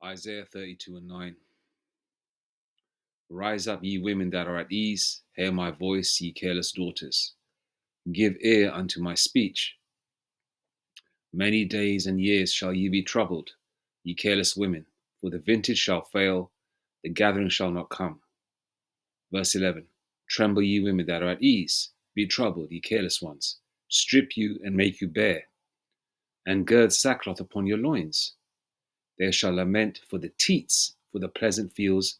Isaiah 32:9. Rise up, ye women that are at ease. Hear my voice, ye careless daughters. Give ear unto my speech. Many days and years shall ye be troubled, ye careless women, for the vintage shall fail, the gathering shall not come. Verse 11. Tremble, ye women that are at ease. Be troubled, ye careless ones. Strip you and make you bare, and gird sackcloth upon your loins. They shall lament for the teats, for the pleasant fields,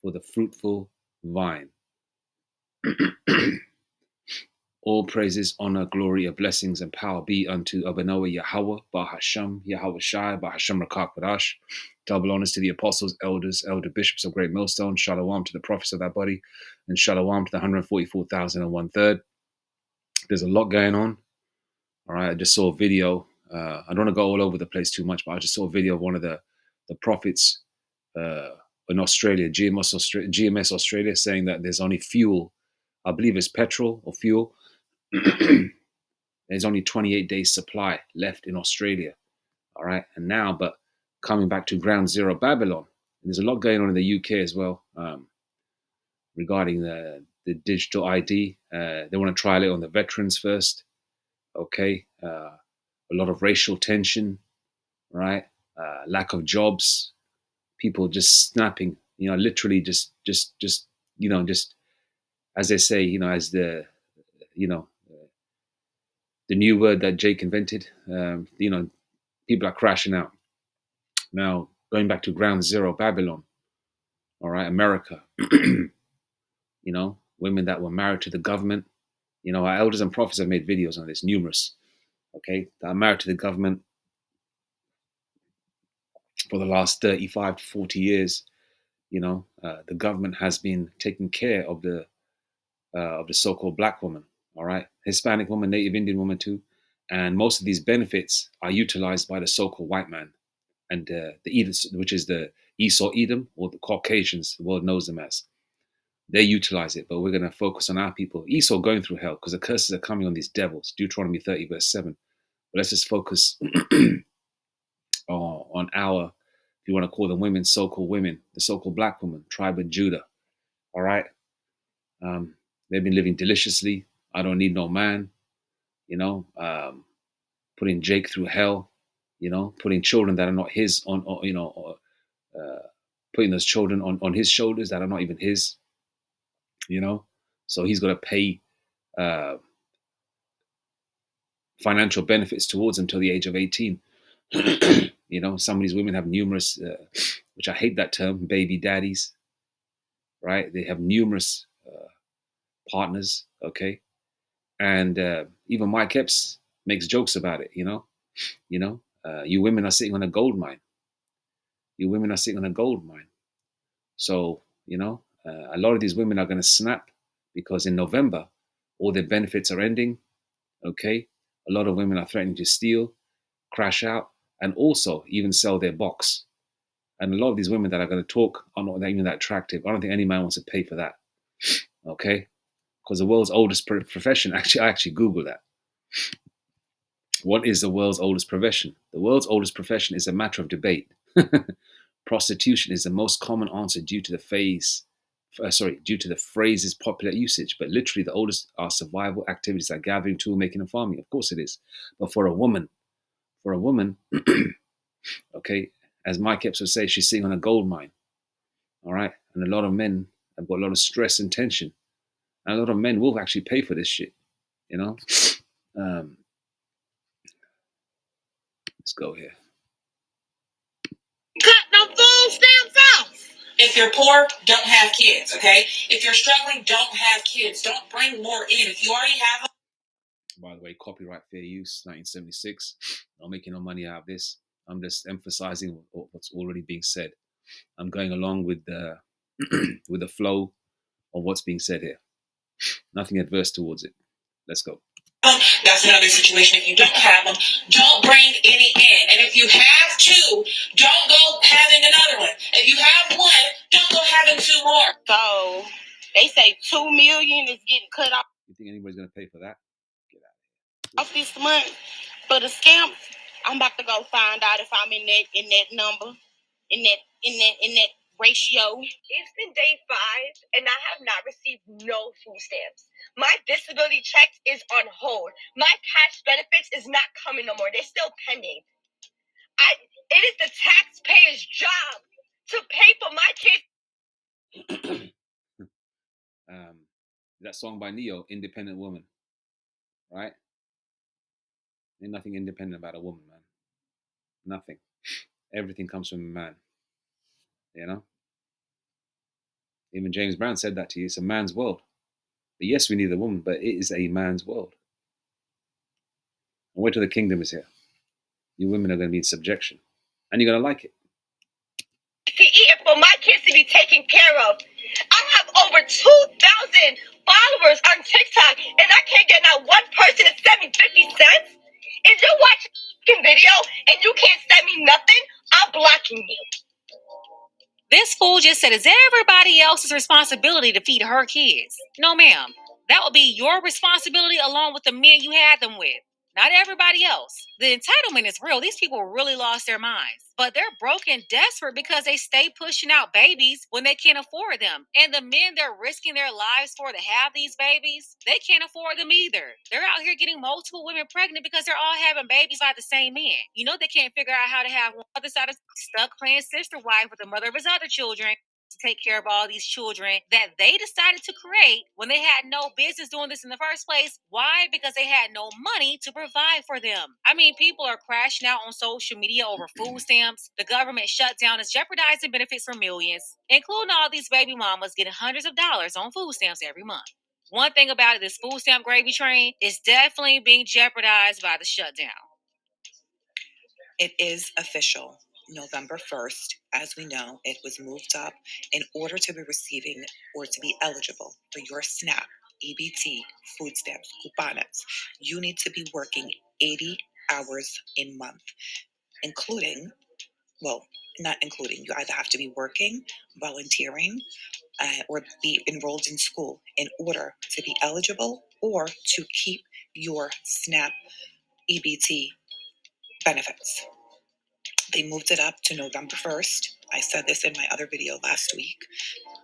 for the fruitful vine. All praises, honor, glory, and blessings and power be unto Abanoah Yahweh, Bahasham, Yahweh Shai, Bahasham Rakak Badash. Double honors to the apostles, elders, elder bishops of Great Millstone. Shalom to the prophets of that body, and shalom to the 144,001 third. There's a lot going on. All right, I just saw a video. I don't want to go all over the place too much, but I just saw a video of one of the prophets in Australia, GMS Australia, saying that there's only fuel. I believe it's petrol or fuel. There's only 28 days supply left in Australia. All right. And now, but coming back to ground zero Babylon, there's a lot going on in the UK as well regarding the digital ID. They want to trial it on the veterans first. Okay. A lot of racial tension, right? Lack of jobs, people just snapping, literally just, just as they say, as the new word that Jake invented, people are crashing out. Now, going back to ground zero, Babylon, all right, America, women that were married to the government. Our elders and prophets have made videos on this, numerous, okay, that are married to the government for the last 35 to 40 years. The government has been taking care of the so-called black woman, all right, Hispanic woman, Native Indian woman too. And most of these benefits are utilized by the so-called white man and the Edom, which is the Esau Edom, or the Caucasians, the world knows them as. They utilize it, but we're going to focus on our people. Esau going through hell because the curses are coming on these devils. Deuteronomy 30, verse 7. But let's just focus on our, if you want to call them women, so-called women, the so-called black woman, tribe of Judah. All right. They've been living deliciously. I don't need no man. Putting Jake through hell. Putting children that are not his on putting those children on his shoulders that are not even his. So he's got to pay financial benefits towards them till the age of 18. Some of these women have numerous, which I hate that term, baby daddies, right? They have numerous partners, okay? And even Mike Epps makes jokes about it, you women are sitting on a gold mine. You women are sitting on a gold mine. So, a lot of these women are going to snap because in November, all their benefits are ending, okay? A lot of women are threatening to steal, crash out, and also even sell their box. And a lot of these women that are going to talk are not even that attractive. I don't think any man wants to pay for that, okay? Because the world's oldest profession, I actually Googled that. What is the world's oldest profession? The world's oldest profession is a matter of debate. Prostitution is the most common answer due to the phrase's popular usage. But literally, the oldest are survival activities like gathering, tool making, and farming. Of course, it is. But for a woman, okay, as Mike Epps would say, she's sitting on a gold mine. All right, and a lot of men have got a lot of stress and tension, and a lot of men will actually pay for this shit. Let's go here. Cut no food stamps off. If you're poor, don't have kids, okay? If you're struggling, don't have kids. Don't bring more in. If you already have them. By the way, copyright fair use, 1976. I'm making no money out of this. I'm just emphasizing what's already being said. I'm going along with the with the flow of what's being said here. Nothing adverse towards it. Let's go. That's another situation. If you don't have them, don't bring any in. And if you have two, don't go having another one. If you have one, don't go having two more. So they say 2 million is getting cut off. You think anybody's gonna pay for that? Get out of here. This month for the scamps. I'm about to go find out if I'm in that number. in that ratio. It's been day 5, and I have not received no food stamps. My disability check is on hold. My cash benefits is not coming no more. They're still pending. It is the taxpayer's job to pay for my kids. That song by Neo, Independent Woman, right? Ain't nothing independent about a woman, man. Nothing. Everything comes from a man, you know? Even James Brown said that to you. It's a man's world. But yes, we need a woman, but it is a man's world. And wait till the kingdom is here. You women are going to be in subjection. And you're going to like it. To eat and for my kids to be taken care of. I have over 2,000 followers on TikTok, and I can't get not one person to send me 50 cents. If you're watching a video and you can't send me nothing, I'm blocking you. This fool just said it's everybody else's responsibility to feed her kids. No, ma'am. That would be your responsibility along with the men you had them with. Not everybody else. The entitlement is real. These people really lost their minds. But they're broke and desperate because they stay pushing out babies when they can't afford them. And the men they're risking their lives for to have these babies, they can't afford them either. They're out here getting multiple women pregnant because they're all having babies by the same man. You know they can't figure out how to have one other side of stuck playing sister wife with the mother of his other children to take care of all these children that they decided to create when they had no business doing this in the first place. Why? Because they had no money to provide for them. I mean, people are crashing out on social media over food stamps. The government shutdown is jeopardizing benefits for millions, including all these baby mamas getting hundreds of dollars on food stamps every month. One thing about it, this food stamp gravy train is definitely being jeopardized by the shutdown. It is official. November 1st, as we know, it was moved up in order to be receiving or to be eligible for your SNAP, EBT, food stamps, coupones. You need to be working 80 hours a month, including, well, not including, you either have to be working, volunteering, or be enrolled in school in order to be eligible or to keep your SNAP, EBT benefits. They moved it up to November 1st. I said this in my other video last week.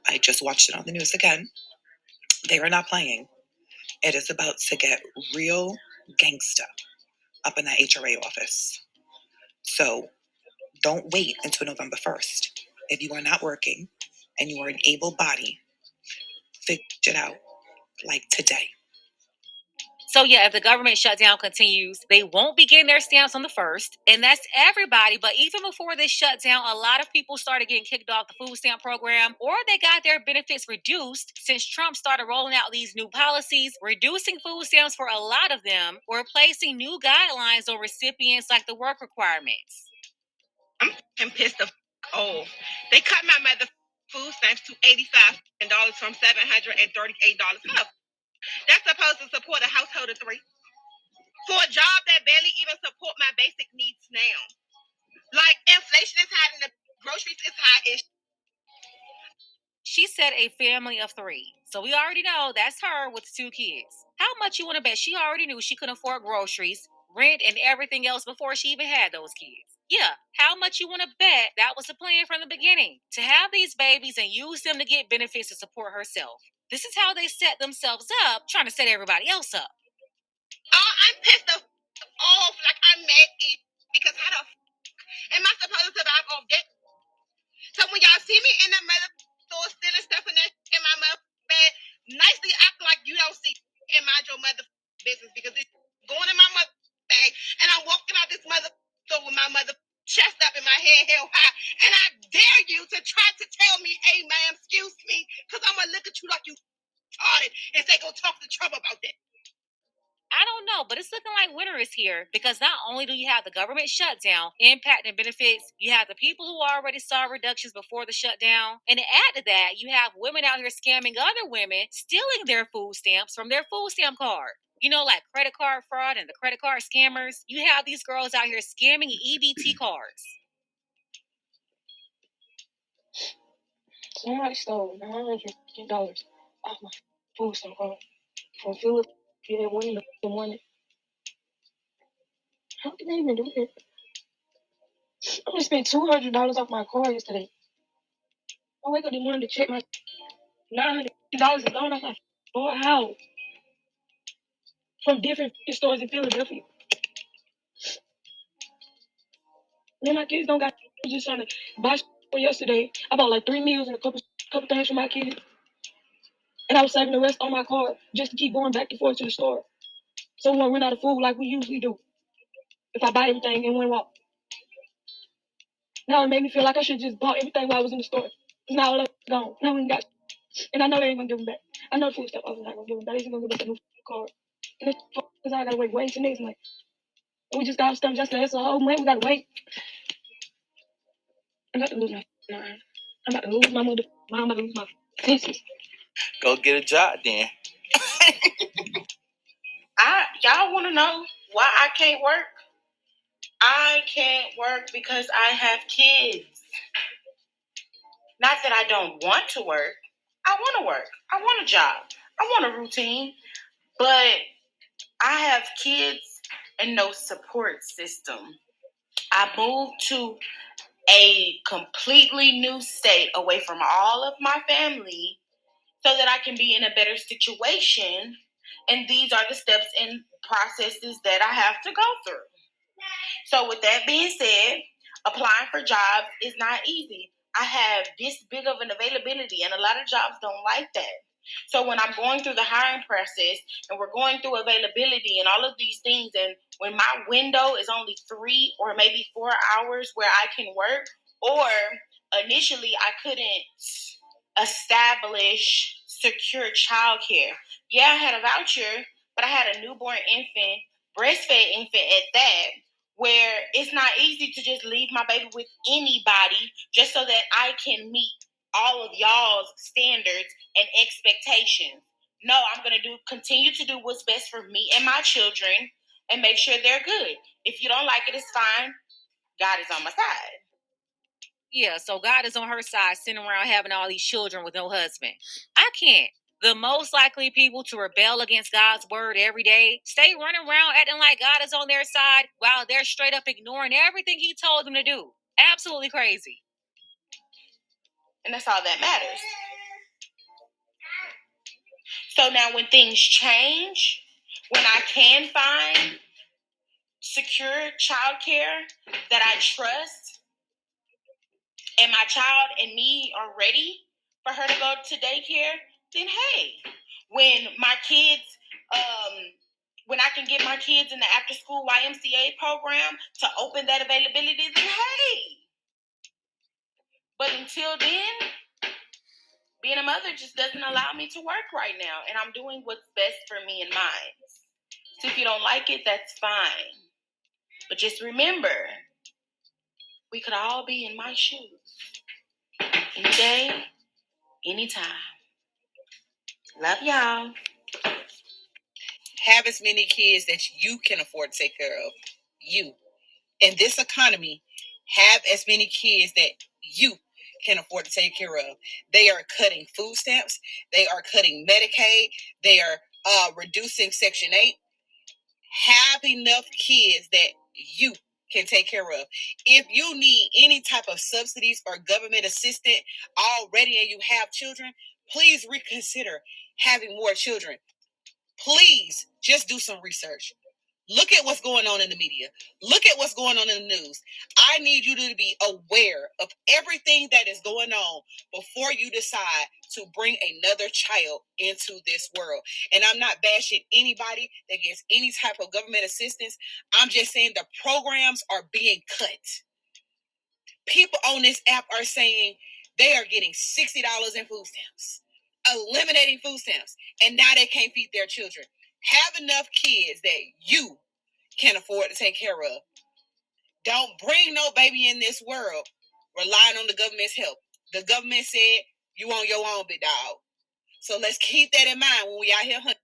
I just watched it on the news again. They are not playing. It is about to get real gangsta up in that HRA office. So don't wait until November 1st. If you are not working and you are an able body, figure it out like today. So yeah, if the government shutdown continues, they won't be getting their stamps on the 1st, and that's everybody. But even before this shutdown, a lot of people started getting kicked off the food stamp program, or they got their benefits reduced since Trump started rolling out these new policies, reducing food stamps for a lot of them, or placing new guidelines on recipients like the work requirements. I'm pissed off. They cut my mother food stamps to $85 from $738. That's supposed to support a household of 3 for a job that barely even support my basic needs now. Like, inflation is high and the groceries is high. She said a family of 3. So we already know that's her with 2 kids. How much you want to bet she already knew she couldn't afford groceries, rent, and everything else before she even had those kids? Yeah, how much you want to bet that was the plan from the beginning? To have these babies and use them to get benefits to support herself. This is how they set themselves up, trying to set everybody else up. Oh, I'm pissed off. Like, I'm mad because how the am I supposed to survive off debt? So when y'all see me in the mother store stealing stuff in my mother bed, nicely act like you don't see and mind your mother business because it's going in my mother bag and I'm walking out this mother store with my mother chest up and my head held high. And I dare you to try to tell me, hey ma'am, excuse me, because I'm gonna look at you like you retarded and say go talk to Trump about that. I don't know, but it's looking like winter is here because not only do you have the government shutdown impacting benefits, you have the people who already saw reductions before the shutdown. And to add to that, you have women out here scamming other women, stealing their food stamps from their food stamp card. You know, like credit card fraud and the credit card scammers. You have these girls out here scamming EBT cards. Somebody stole $950 off my food stamp card from Philadelphia one in the morning. How can they even do that? I'm gonna spend $200 off my car yesterday. I wake up this morning to check my $900 is gone off my house from different stores in Philadelphia. Then my kids don't got. I was just trying to buy yesterday. I bought like 3 meals and a couple things for my kids, and I was saving the rest on my card just to keep going back and forth to the store. So we won't run out of food like we usually do. If I buy everything in one walk. Now it made me feel like I should just bought everything while I was in the store. Now all that's gone. Now we ain't got. And I know they ain't gonna give them back. I know the food stuff I was not gonna give them back. They're gonna give us a new card. And it's because I gotta wait till next month. And we just got stuff just that's a whole month. We gotta wait. I'm about to lose my mind. I'm about to lose my mother. I'm about to lose my senses. Go get a job then. Y'all want to know why I can't work? I can't work because I have kids. Not that I don't want to work. I want to work. I want a job. I want a routine. But I have kids and no support system. I moved to a completely new state away from all of my family so that I can be in a better situation. And these are the steps and processes that I have to go through. So with that being said, applying for jobs is not easy. I have this big of an availability, and a lot of jobs don't like that. So when I'm going through the hiring process and we're going through availability and all of these things, and when my window is only 3 or maybe 4 hours where I can work, or initially I couldn't establish secure childcare. Yeah, I had a voucher, but I had a newborn infant, breastfed infant at that, where it's not easy to just leave my baby with anybody just so that I can meet all of y'all's standards and expectations. No, I'm going to continue to do what's best for me and my children and make sure they're good. If you don't like it, it's fine. God is on my side. Yeah, so God is on her side, sitting around having all these children with no husband. I can't. The most likely people to rebel against God's word every day stay running around acting like God is on their side while they're straight up ignoring everything He told them to do. Absolutely crazy. And that's all that matters. So now when things change, when I can find secure childcare that I trust, and my child and me are ready for her to go to daycare, then hey, when my kids, when I can get my kids in the after school YMCA program to open that availability, then hey. But until then, being a mother just doesn't allow me to work right now, and I'm doing what's best for me and mine. So if you don't like it, that's fine. But just remember, we could all be in my shoes. Any day, anytime. Love y'all. Have as many kids that you can afford to take care of. You. In this economy, have as many kids that you can afford to take care of. They are cutting food stamps. They are cutting Medicaid. They are reducing Section 8. Have enough kids that you can take care of. If you need any type of subsidies or government assistance already and you have children, please reconsider having more children. Please just do some research. Look at what's going on in the media. Look at what's going on in the news. I need you to be aware of everything that is going on before you decide to bring another child into this world. And I'm not bashing anybody that gets any type of government assistance. I'm just saying the programs are being cut. People on this app are saying they are getting $60 in food stamps, eliminating food stamps, and now they can't feed their children. Have enough kids that you can afford to take care of. Don't bring no baby in this world relying on the government's help. The government said you on your own, big dog. So let's keep that in mind when we out here hunting.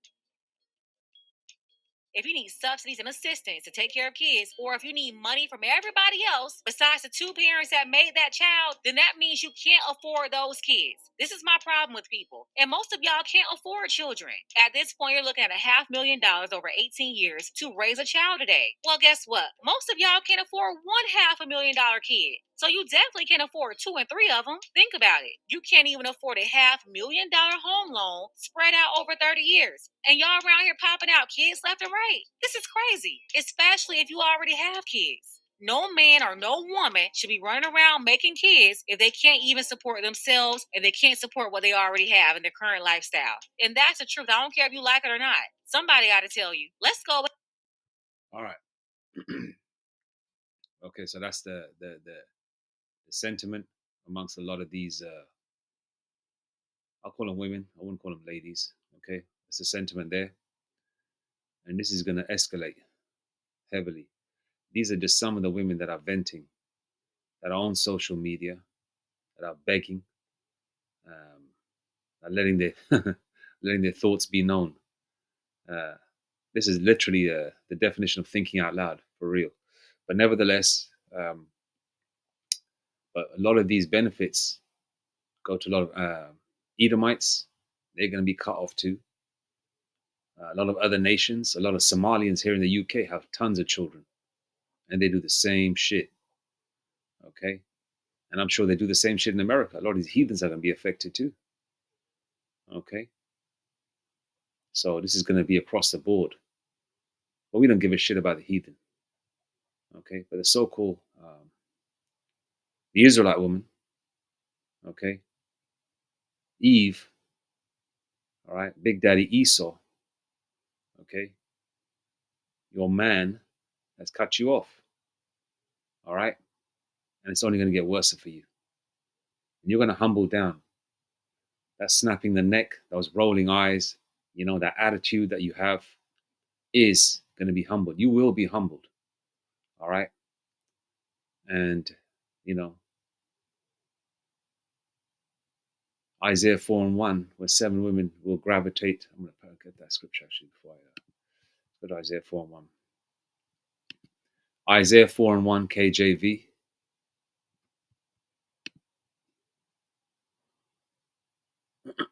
If you need subsidies and assistance to take care of kids, or if you need money from everybody else besides the two parents that made that child, then that means you can't afford those kids. This is my problem with people. And most of y'all can't afford children. At this point, you're looking at $500,000 over 18 years to raise a child today. Well, guess what? Most of y'all can't afford $500,000 kid. So you definitely can't afford 2 and 3 of them. Think about it. You can't even afford a $500,000 home loan spread out over 30 years. And y'all around here popping out kids left and right. This is crazy, especially if you already have kids. No man or no woman should be running around making kids if they can't even support themselves and they can't support what they already have in their current lifestyle. And that's the truth. I don't care if you like it or not. Somebody got to tell you. Let's go. All right. Okay, so that's the sentiment amongst a lot of these. I'll call them women. I wouldn't call them ladies. Okay, it's a sentiment there, and this is going to escalate heavily. These are just some of the women that are venting, that are on social media, that are begging, are letting their letting their thoughts be known. This is literally the definition of thinking out loud, for real. But nevertheless, but a lot of these benefits go to a lot of Edomites. They're going to be cut off too. A lot of other nations, a lot of Somalians here in the UK have tons of children, and they do the same shit. Okay, and I'm sure they do the same shit in America. A lot of these heathens are going to be affected too. Okay, so this is going to be across the board. But we don't give a shit about the heathen. Okay, but the so-called the Israelite woman, okay, Eve, all right, Big Daddy Esau, okay, your man has cut you off, all right, and it's only going to get worse for you. And you're going to humble down. That snapping the neck, those rolling eyes, you know, that attitude that you have is going to be humbled. You will be humbled, all right, and you know, Isaiah 4:1, where 7 women will gravitate. I'm going to get that scripture actually before I go to Isaiah 4:1. Isaiah 4:1 KJV.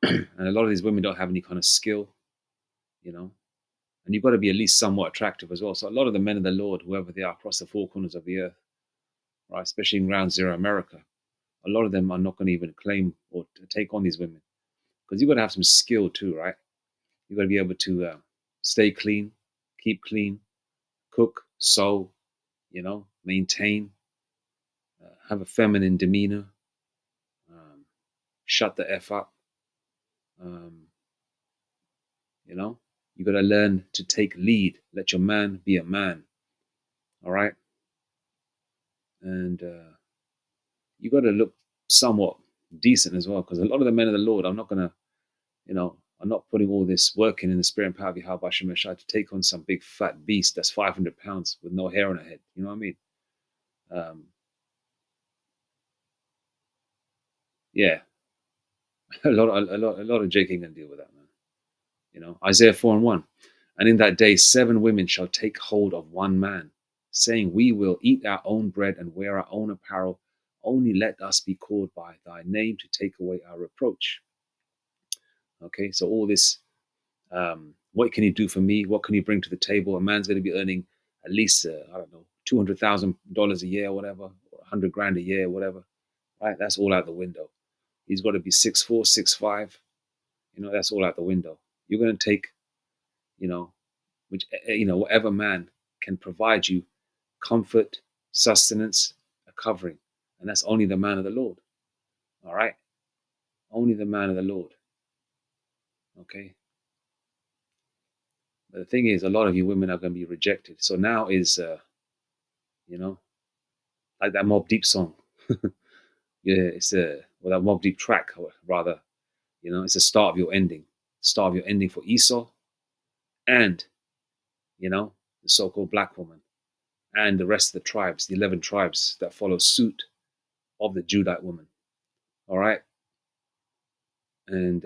And a lot of these women don't have any kind of skill, you know, and you've got to be at least somewhat attractive as well. So a lot of the men of the Lord, whoever they are across the 4 corners of the earth, right, especially in Ground Zero America, a lot of them are not going to even claim or to take on these women, because you've got to have some skill too, right? You've got to be able to stay clean, keep clean, cook, sew, you know, maintain, have a feminine demeanor, shut the F up. You know, you got to learn to take lead. Let your man be a man. All right. And you got to look somewhat decent as well, because a lot of the men of the Lord, I'm not going to, you know, I'm not putting all this work in the spirit and power of Yahweh Hashem Messiah to take on some big fat beast that's 500 pounds with no hair on her head. You know what I mean? Yeah, a lot of Jake ain't gonna deal with that, man. You know, Isaiah 4:1, and in that day 7 women shall take hold of one man, saying, "We will eat our own bread and wear our own apparel. Only let us be called by thy name to take away our reproach." Okay, so all this, what can you do for me? What can you bring to the table? A man's going to be earning at least, I don't know, $200,000 a year, or whatever, or 100 grand a year, whatever. Right, that's all out the window. He's got to be 6'4", 6'5". You know, that's all out the window. You're going to take, you know, whatever man can provide you comfort, sustenance, a covering, and that's only the man of the Lord. All right, only the man of the Lord. Okay. But the thing is, a lot of you women are going to be rejected. So now is, you know, like that Mobb Deep song. Yeah, it's that Mobb Deep track, or rather, you know, it's the start of your ending. Start of your ending for Esau, and you know, the so-called black woman, and the rest of the tribes, the 11 tribes that follow suit of the Judite woman. All right, and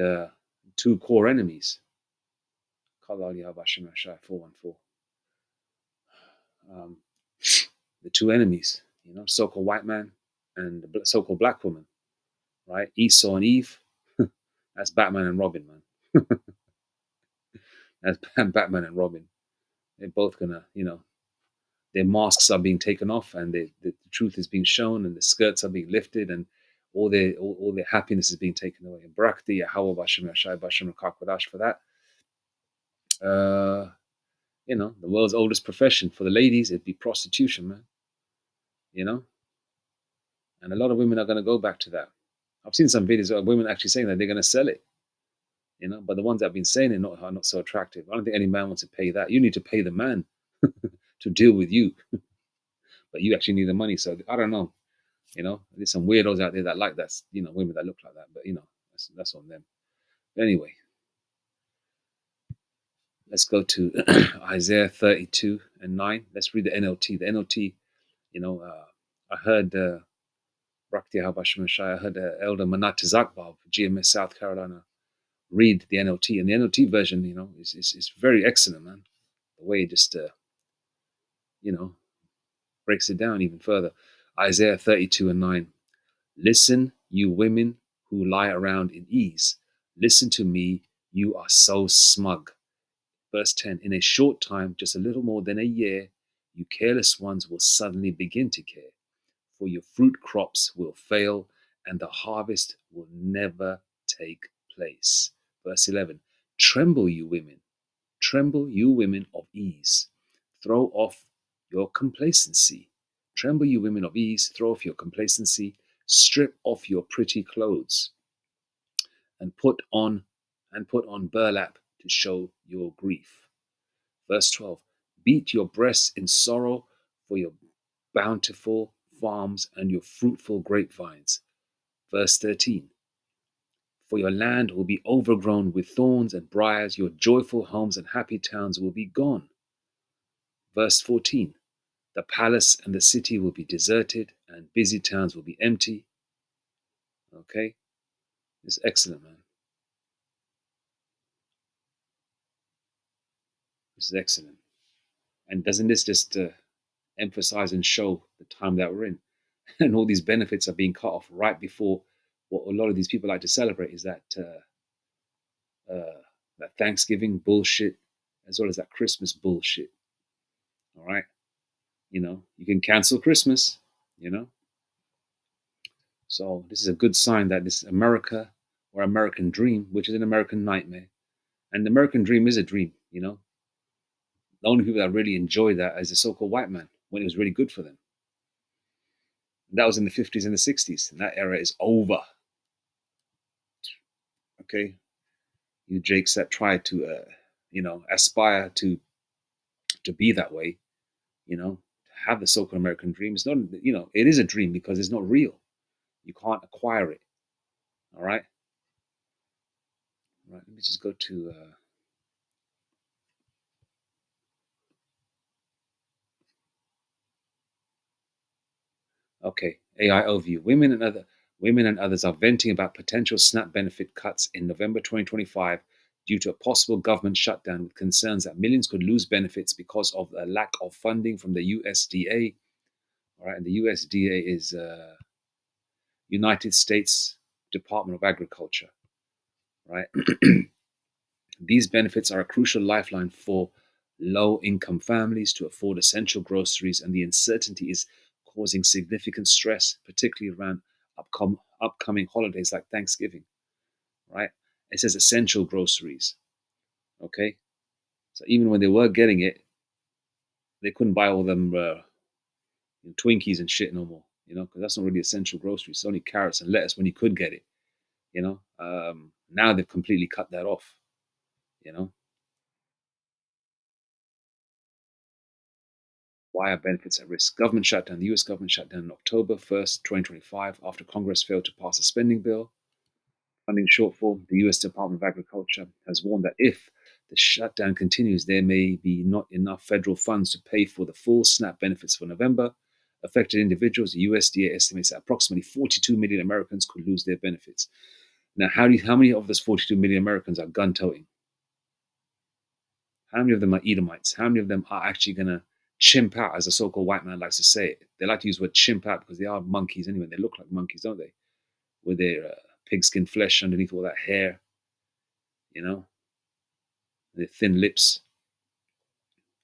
2 core enemies. 414. um, the two enemies, so-called white man and the so-called black woman, right? Esau and Eve. That's Batman and Robin, man. That's Batman and Robin. They're both gonna, their masks are being taken off, and the truth is being shown, and the skirts are being lifted, and all their happiness is being taken away. And Brakti, Yahweh Bashem Yashai Bashem Kakwadash for that. The world's oldest profession for the ladies, it'd be prostitution, man. And a lot of women are going to go back to that. I've seen some videos of women actually saying that they're going to sell it, but the ones that have been saying it are not so attractive. I don't think any man wants to pay that. You need to pay the man to deal with you, but you actually need the money. So I don't know. There's some weirdos out there that like that, women that look like that, but that's on them. But anyway, let's go to Isaiah 32 and 9. Let's read the NLT. The NLT, I heard Brakti Habashimashai, I heard Elder Manat Zakba of GMS South Carolina read the NLT, and the NLT version, is very excellent, man. The way it just, breaks it down even further. Isaiah 32 and 9. Listen, you women who lie around in ease. Listen to me, you are so smug. Verse 10. In a short time, just a little more than a year, you careless ones will suddenly begin to care. For your fruit crops will fail, and the harvest will never take place. Verse 11. Tremble, you women of ease. Throw off your complacency. Tremble, you women of ease. Throw off your complacency. Strip off your pretty clothes, and put on burlap to show your grief. Verse 12. Beat your breasts in sorrow for your bountiful farms and your fruitful grapevines. Verse 13. For your land will be overgrown with thorns and briars, your joyful homes and happy towns will be gone. Verse 14. The palace and the city will be deserted, and busy towns will be empty. Okay? It's excellent, man. This is excellent. And doesn't this just emphasize and show the time that we're in? And all these benefits are being cut off right before what a lot of these people like to celebrate is that Thanksgiving bullshit, as well as that Christmas bullshit. All right? You can cancel Christmas, So this is a good sign that this America or American dream, which is an American nightmare, and the American dream is a dream, The only people that really enjoy that is the so-called white man when it was really good for them. And that was in the 50s and the 60s, and that era is over. Okay? You jakes that try to, aspire to be that way, have the so-called American dream. It's not, it is a dream because it's not real. You can't acquire it. All right? Right, let me just go to okay, AI overview. Women and others are venting about potential SNAP benefit cuts in November 2025 due to a possible government shutdown, with concerns that millions could lose benefits because of a lack of funding from the USDA. All right, and the USDA is United States Department of Agriculture. Right, these benefits are a crucial lifeline for low-income families to afford essential groceries, and the uncertainty is causing significant stress, particularly around upcoming holidays like Thanksgiving. Right? It says essential groceries. Okay, so even when they were getting it, they couldn't buy all them Twinkies and shit no more. Because that's not really essential groceries. It's only carrots and lettuce when you could get it. Now they've completely cut that off. Why are benefits at risk? Government shutdown. The US government shut down on October 1st, 2025, after Congress failed to pass a spending bill. Funding shortfall. The US Department of Agriculture has warned that if the shutdown continues, there may be not enough federal funds to pay for the full SNAP benefits for November. Affected individuals, the USDA estimates that approximately 42 million Americans could lose their benefits. Now, how many of those 42 million Americans are gun-toting? How many of them are Edomites? How many of them are actually going to chimp out, as a so-called white man likes to say it. They like to use the word chimp out because they are monkeys anyway. They look like monkeys, don't they? With their pigskin flesh underneath all that hair, their thin lips.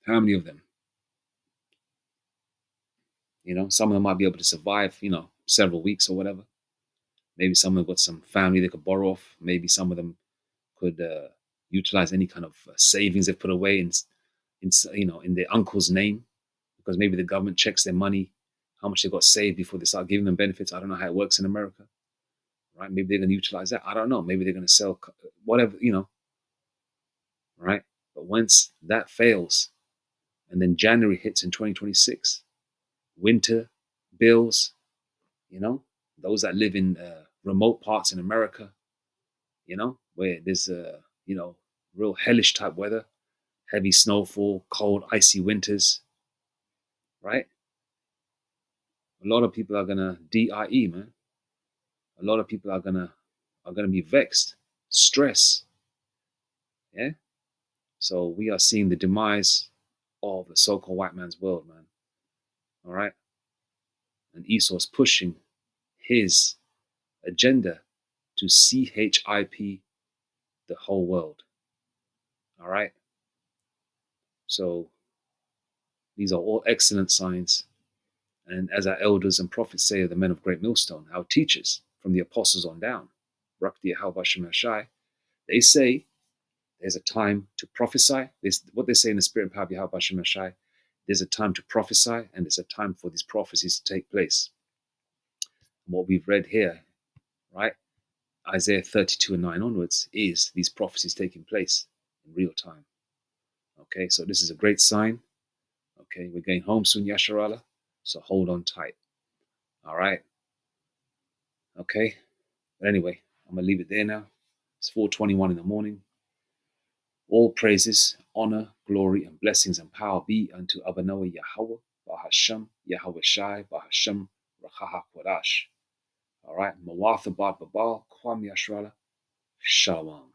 How many of them? Some of them might be able to survive, several weeks or whatever. Maybe some of them got some family they could borrow off. Maybe some of them could utilize any kind of savings they've put away in their uncle's name, because maybe the government checks their money, how much they got saved before they start giving them benefits. I don't know how it works in America, right? Maybe they're going to utilize that. I don't know. Maybe they're going to sell whatever, right? But once that fails, and then January hits in 2026, winter bills, those that live in remote parts in America, where there's real hellish type weather, heavy snowfall, cold, icy winters, right? A lot of people are gonna DIE, man. A lot of people are gonna be vexed, stress. Yeah. So we are seeing the demise of the so-called white man's world, man. All right. And Esau's pushing his agenda to CHIP the whole world. All right. So these are all excellent signs. And as our elders and prophets say, the men of Great Millstone, our teachers from the apostles on down, they say there's a time to prophesy. What they say in the spirit and power of Yahweh Hashem Shai, there's a time to prophesy, and there's a time for these prophecies to take place. And what we've read here, right, Isaiah 32 and 9 onwards, is these prophecies taking place in real time. Okay, so this is a great sign. Okay, we're going home soon, Yasharala, so hold on tight. All right. Okay, but anyway, I'm going to leave it there now. It's 4:21 in the morning. All praises, honor, glory, and blessings and power be unto Abanoah Yahweh, Bahasham, Yahweh Shai, Bahasham, Rachaha Kwadash. All right, Mawatha Bad Babal, Kwam Yashrala, Shalom.